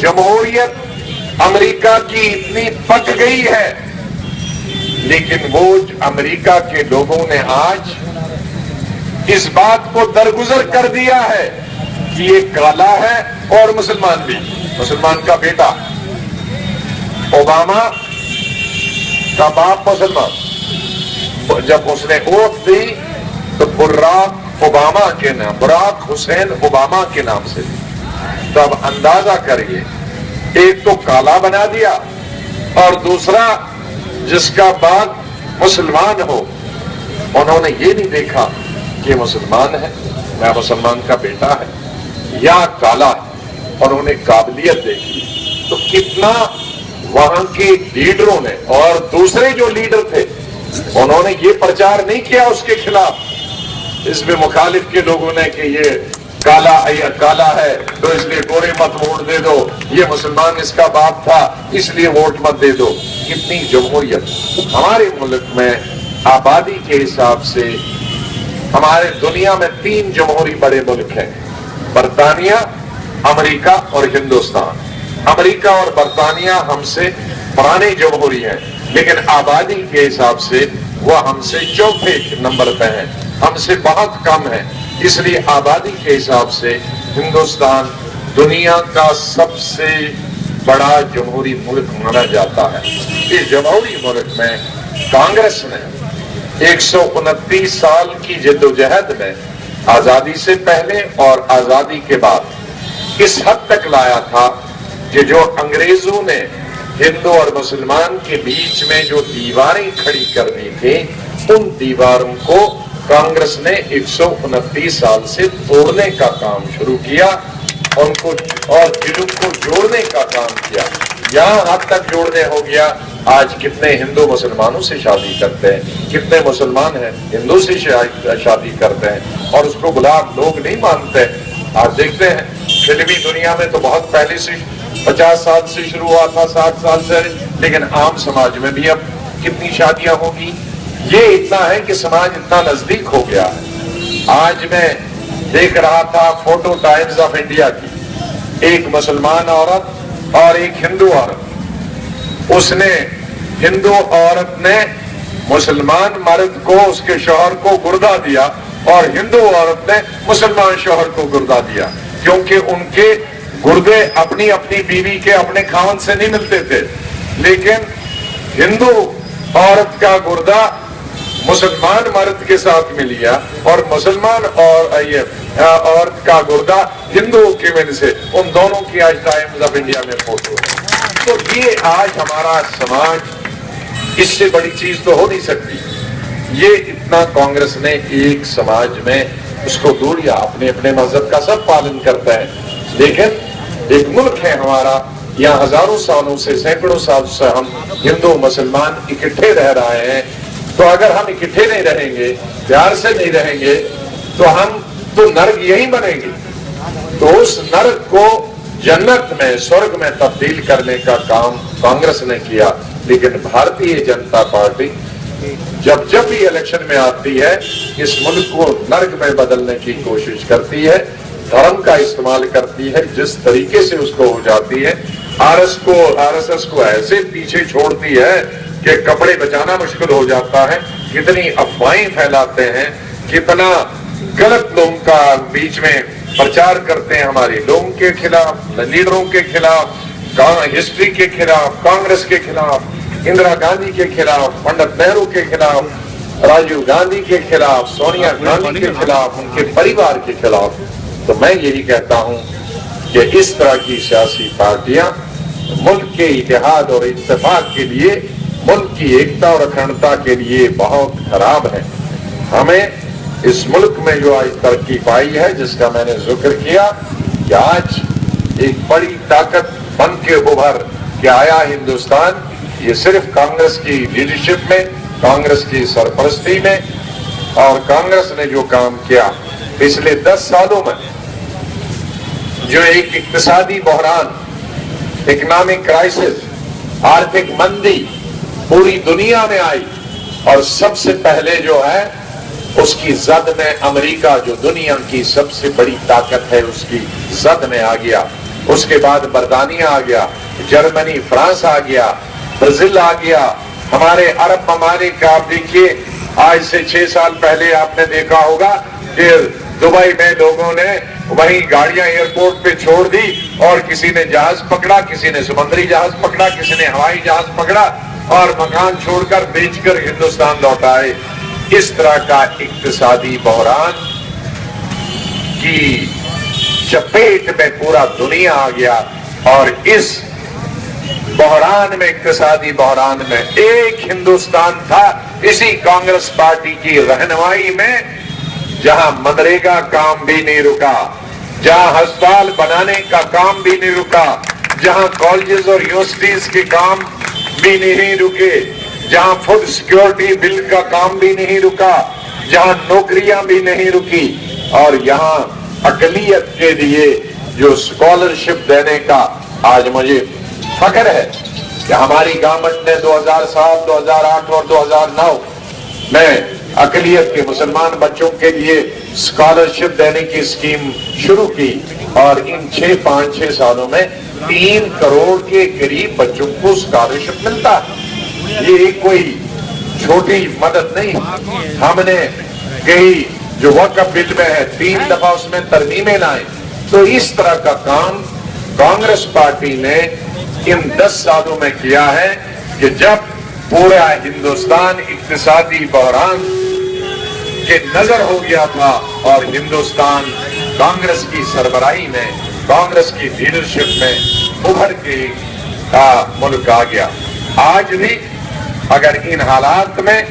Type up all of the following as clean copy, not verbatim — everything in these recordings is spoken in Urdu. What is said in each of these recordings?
جمہوریت امریکہ کی اتنی پک گئی ہے، لیکن وہ امریکہ کے لوگوں نے آج اس بات کو درگزر کر دیا ہے کہ یہ کالا ہے اور مسلمان بھی، مسلمان کا بیٹا اوباما کا باپ مسلمان، جب اس نے اوت دی تو براک اوباما کے نام، براک حسین اوباما کے نام سے دی۔ تو اب اندازہ کریے، ایک تو کالا بنا دیا اور دوسرا جس کا باپ مسلمان ہو، انہوں نے یہ نہیں دیکھا کہ مسلمان ہے یا مسلمان کا بیٹا ہے یا کالا ہے، اور انہیں قابلیت دیکھی۔ تو کتنا وہاں کے لیڈروں نے اور دوسرے جو لیڈر تھے انہوں نے یہ پرچار نہیں کیا اس کے خلاف، اس میں مخالف کے لوگوں نے کہ یہ کالا ہے تو اس لیے گورے مت ووٹ دے دو، یہ مسلمان اس کا باپ تھا اس لیے ووٹ مت دے دو۔ کتنی جمہوریت ہمارے ملک میں آبادی کے حساب سے، ہمارے دنیا میں 3 جمہوری بڑے ملک ہیں، برطانیہ، امریکہ اور ہندوستان۔ امریکہ اور برطانیہ ہم سے پرانے جمہوری ہیں، لیکن آبادی کے حساب سے وہ ہم سے چوتھے نمبر پہ ہیں، ہم سے بہت کم ہے۔ اس لیے آبادی کے حساب سے ہندوستان دنیا کا سب سے بڑا جمہوری ملک مانا جاتا ہے۔ اس جمہوری ملک میں کانگریس نے 129 سال کی جدوجہد میں آزادی سے پہلے اور آزادی کے بعد اس حد تک لایا تھا کہ جو انگریزوں نے ہندو اور مسلمان کے بیچ میں جو دیواریں کھڑی کرنی تھی، ان دیواروں کو کانگریس نے 129 سال سے توڑنے کا کام شروع کیا، ان کو اور دلوں کو جوڑنے کا کام کیا۔ یہاں حد تک جوڑنے ہو گیا، آج کتنے ہندو مسلمانوں سے شادی کرتے ہیں، کتنے مسلمان ہیں ہندو سے شادی کرتے ہیں، اور اس کو غلام لوگ نہیں مانتے۔ آپ دیکھتے ہیں فلمی دنیا میں تو بہت پہلے سے 50 سال سے شروع ہوا تھا، 60 سال سے، لیکن عام سماج میں بھی اب کتنی شادیاں ہوگی۔ یہ اتنا ہے کہ سماج اتنا نزدیک ہو گیا ہے۔ آج میں دیکھ رہا تھا فوٹو ٹائمز آف انڈیا کی، ایک مسلمان عورت اور ایک ہندو عورت، اس نے ہندو عورت نے مسلمان مرد کو، اس کے شوہر کو گردہ دیا، اور ہندو عورت نے مسلمان شوہر کو گردہ دیا، کیونکہ ان کے گردے اپنی اپنی بیوی کے اپنے خاوند سے نہیں ملتے تھے، لیکن ہندو عورت کا گردہ مسلمان مرد کے ساتھ مل گیا، اور مسلمان عورت کا گردہ ہندو کے مل سے، ان دونوں کی آج ٹائمز آف انڈیا میں فوٹو ہے۔ تو یہ آج ہمارا سماج، اس سے بڑی چیز تو ہو نہیں سکتی۔ یہ اتنا کانگریس نے ایک سماج میں اس کو دوریا، اپنے اپنے مذہب کا سب پالن کرتا ہے، لیکن ایک ملک ہے ہمارا، یہاں ہزاروں سالوں سے، سینکڑوں سال سے ہم ہندو مسلمان اکٹھے رہ رہے ہیں۔ تو اگر ہم اکٹھے نہیں رہیں گے، پیار سے نہیں رہیں گے، تو ہم تو نرک یہی بنے گی۔ تو اس نرک کو جنت میں، سورگ میں تبدیل کرنے کا کام کانگریس نے کیا، لیکن بھارتیہ جنتا پارٹی جب بھی الیکشن میں آتی ہے، اس ملک کو نرک میں بدلنے کی کوشش کرتی ہے، دھرم کا استعمال کرتی ہے، جس طریقے سے اس کو ہو جاتی ہے۔ آر ایس ایس کو ایسے پیچھے چھوڑتی ہے کہ کپڑے بچانا مشکل ہو جاتا ہے، کتنی افواہیں پھیلاتے ہیں، کتنا غلط لوگوں کا بیچ میں پرچار کرتے ہیں، ہمارے لوگوں کے خلاف، لیڈروں کے خلاف، ہسٹری کے خلاف، کانگریس کے خلاف، اندرا گاندھی کے خلاف، پنڈت نہرو کے خلاف، راجیو گاندھی کے خلاف، سونیا گاندھی کے خلاف، ان کے پریوار کے خلاف۔ تو میں یہی کہتا ہوں کہ اس طرح کی سیاسی پارٹیاں ملک کے اتحاد اور اتفاق کے لیے، ملک کی ایکتا اور اکھنڈتا کے لیے بہت خراب ہے۔ ہمیں اس ملک میں جو آج ترقی پائی ہے، جس کا میں نے ذکر کیا کہ آج ایک بڑی طاقت بن کے ابھر کے آیا ہندوستان، یہ صرف کانگریس کی لیڈرشپ میں، کانگریس کی سرپرستی میں، اور کانگریس نے جو کام کیا پچھلے 10 سالوں میں، جو ایک اقتصادی بحران، اکنامک کرائسس، آرتھک مندی پوری دنیا میں آئی، اور سب سے پہلے جو ہے اس کی زد میں امریکہ، جو دنیا کی سب سے بڑی طاقت ہے، اس کی زد میں آ گیا۔ اس کے بعد برطانیہ آ گیا، جرمنی، فرانس آ گیا، برازیل آ گیا، ہمارے عرب ممالک کا آپ دیکھیے، آج سے 6 سال پہلے آپ نے دیکھا ہوگا کہ دبئی میں لوگوں نے وہیں گاڑیاں ایئرپورٹ پہ چھوڑ دی اور کسی نے جہاز پکڑا، کسی نے سمندری جہاز پکڑا، کسی نے ہوائی جہاز پکڑا اور مکان چھوڑ کر بیچ کر ہندوستان لوٹائے۔ اس طرح کا اقتصادی بحران کی چپیٹ میں پورا دنیا آ گیا، اور اس بحران میں، اقتصادی بحران میں ایک ہندوستان تھا اسی کانگریس پارٹی کی رہنمائی میں، جہاں منریگا کام بھی نہیں رکا، جہاں ہسپتال بنانے کا کام بھی نہیں رکا، جہاں کالجز اور یونیورسٹیز کے کام بھی نہیں رکے، جہاں فوڈ سیکیورٹی بل کا کام بھی نہیں رکا، جہاں نوکریاں بھی نہیں رکی، اور یہاں اقلیت کے لیے جو اسکالرشپ دینے کا آج مجھے فخر ہے کہ ہماری گورنمنٹ نے 2007، 2008 اور 2009 میں اقلیت کے مسلمان بچوں کے لیے اسکالرشپ دینے کی اسکیم شروع کی، اور ان 5-6 سالوں میں 3 کروڑ کے قریب بچوں کو اسکالرشپ ملتا ہے۔ یہ کوئی چھوٹی مدد نہیں، ہم نے کئی جو وقف بل میں ہے 3 دفعہ اس میں ترمیمیں لائیں۔ تو اس طرح کا کام کانگریس پارٹی نے ان 10 سالوں میں کیا ہے کہ جب پورا ہندوستان اقتصادی بحران کے نظر ہو گیا تھا اور ہندوستان کانگریس کی سربراہی میں، کانگریس کی لیڈرشپ میں ابھر کے ملک آ گیا۔ آج بھی اگر ان حالات میں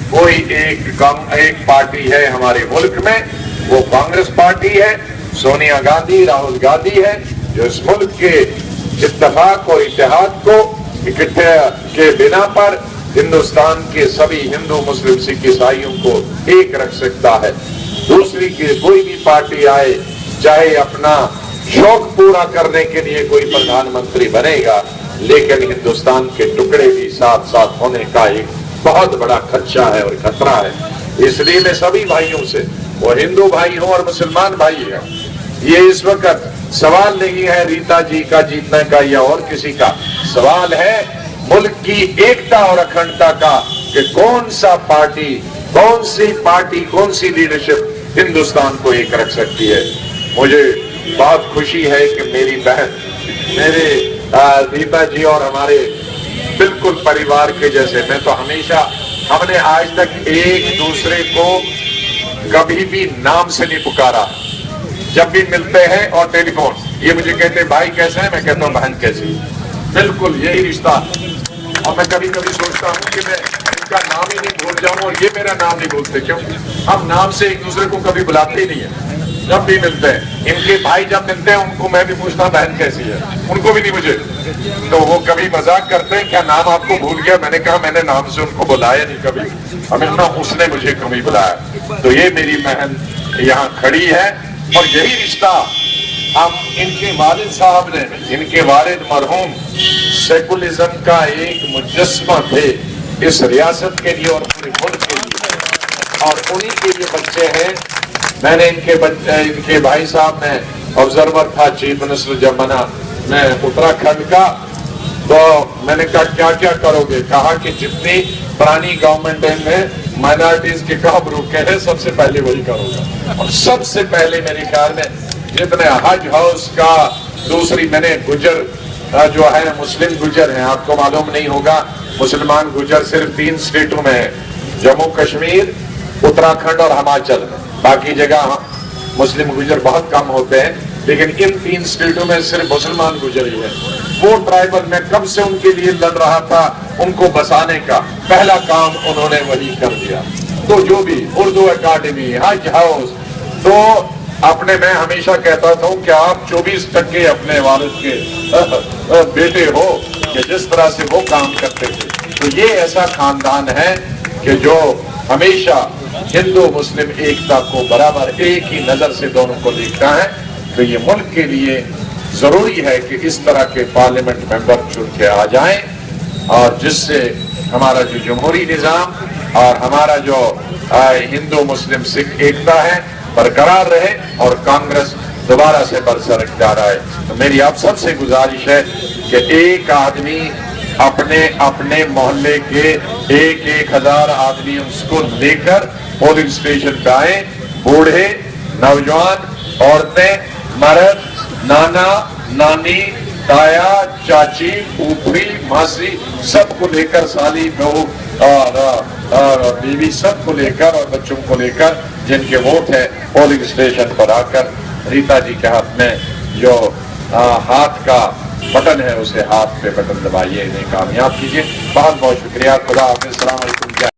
کوئی ایک پارٹی ہے ہمارے ملک میں، وہ کانگریس پارٹی ہے، سونیا گاندھی، راہل گاندھی ہے، جو اس ملک کے اتفاق اور اتحاد کو اکٹھے کے بنا پر ہندوستان کے سبھی ہندو، مسلم، سکھ، عیسائیوں کو ایک رکھ سکتا ہے۔ دوسری کہ کوئی بھی پارٹی آئے، چاہے اپنا شوق پورا کرنے کے لیے کوئی پردھان منتری بنے گا، لیکن ہندوستان کے ٹکڑے بھی ساتھ ساتھ ہونے کا ایک بہت بڑا خدشہ ہے اور خطرہ ہے۔ اس لیے میں سبھی بھائیوں سے، وہ ہندو بھائی ہوں اور مسلمان بھائی ہیں، یہ اس وقت سوال نہیں ہے ریتا جی کا جیتنے کا یا اور کسی کا، سوال ہے ملک کی ایکتا اور اکھنڈتا کا کہ کون سی لیڈرشپ ہندوستان کو ایک رکھ سکتی ہے۔ مجھے بہت خوشی ہے کہ میری بہن، میرے ریتا جی اور ہمارے بالکل پریوار کے جیسے، میں تو ہمیشہ، ہم نے آج تک ایک دوسرے کو کبھی بھی نام سے نہیں پکارا، جب بھی ملتے ہیں اور ٹیلی فون، یہ مجھے کہتے ہیں بھائی کیسے ہیں، میں کہتا ہوں بہن کیسی ہے، بالکل یہی رشتہ۔ اور میں کبھی کبھی سوچتا ہوں کہ میں ان کا نام ہی نہیں بھول جاؤں اور یہ میرا نام نہیں بھولتے، کیوں؟ ہم نام سے ایک دوسرے کو کبھی بلاتے ہی نہیں ہیں، جب بھی ملتے ہیں۔ ان کے بھائی جب ملتے ہیں ان کو میں بھی پوچھتا ہوں بہن کیسی ہے، ان کو بھی نہیں مجھے، تو وہ کبھی مذاق کرتے ہیں کیا نام آپ کو بھول گیا، میں نے کہا میں نے نام سے ان کو بلایا نہیں کبھی، ہمیشہ اس نے مجھے کبھی بلایا۔ تو یہ میری بہن یہاں کھڑی ہے، اور یہی رشتہ ہم ان کے والد صاحب نے، ان کے والد مرحوم سیکولرزم کا ایک مجسمہ تھے اس ریاست کے لیے اور پورے ملک کے لیے، اور انہی کے یہ بچے ہیں۔ میں نے ان کے بھائی صاحب میں آبزرور تھا، چیف منسٹر جب بنا میں اتراکھنڈ کا، تو میں نے کہا کیا کیا کرو گے، کہا کہ جتنی پرانی گورنمنٹ میں مائنارٹیز کے کام روکے ہیں سب سے پہلے وہی کرو گا، اور سب سے پہلے میرے خیال میں جتنے حج ہاؤس کا، دوسری میں نے گجر جو ہے مسلم گجر ہیں، آپ کو معلوم نہیں ہوگا، مسلمان گجر صرف 3 اسٹیٹوں میں ہے، جموں کشمیر، اتراکھنڈ اور ہماچل، باقی جگہ مسلم گجر بہت کم ہوتے ہیں، لیکن ان 3 اسٹیٹوں میں صرف مسلمان گجر ہی ہے۔ وہ ٹرائبل میں کب سے ان کے لیے لڑ رہا تھا، ان کو بسانے کا پہلا کام انہوں نے وہی کر دیا۔ تو جو بھی اردو اکیڈمی، حج ہاؤس، تو اپنے میں ہمیشہ کہتا تھا کہ آپ 24% اپنے والد کے بیٹے ہو کہ جس طرح سے وہ کام کرتے تھے۔ تو یہ ایسا خاندان ہے کہ جو ہمیشہ ہندو مسلم ایکتا کو برابر ایک ہی نظر سے دونوں کو دیکھتا ہے۔ تو یہ ملک کے لیے ضروری ہے کہ اس طرح کے پارلیمنٹ ممبر چن کے آ جائیں، اور جس سے ہمارا جو جمہوری نظام اور ہمارا جو ہندو مسلم سکھ ایکتا ہے برقرار رہے، اور کانگریس دوبارہ سے برسر اختیار آئے. تو میری آپ سب سے گزارش ہے کہ ایک آدمی اپنے اپنے محلے کے 1,000 آدمی اس کو لے کر پولنگ اسٹیشن پہ آئیں. بوڑھے، نوجوان، عورتیں، مرد، نانا، نانی، تایا، چاچی، پھوپھی، ماسی، سب کو لے کر، سالی، بہو اور بیوی، سب کو لے کر اور بچوں کو لے کر جن کے ووٹ ہے پولنگ اسٹیشن پر آ کر ریتا جی کے ہاتھ میں جو ہاتھ کا بٹن ہے اسے ہاتھ پہ بٹن دبائیے، انہیں کامیاب کیجیے. بہت بہت شکریہ. خدا حافظ. السلام علیکم.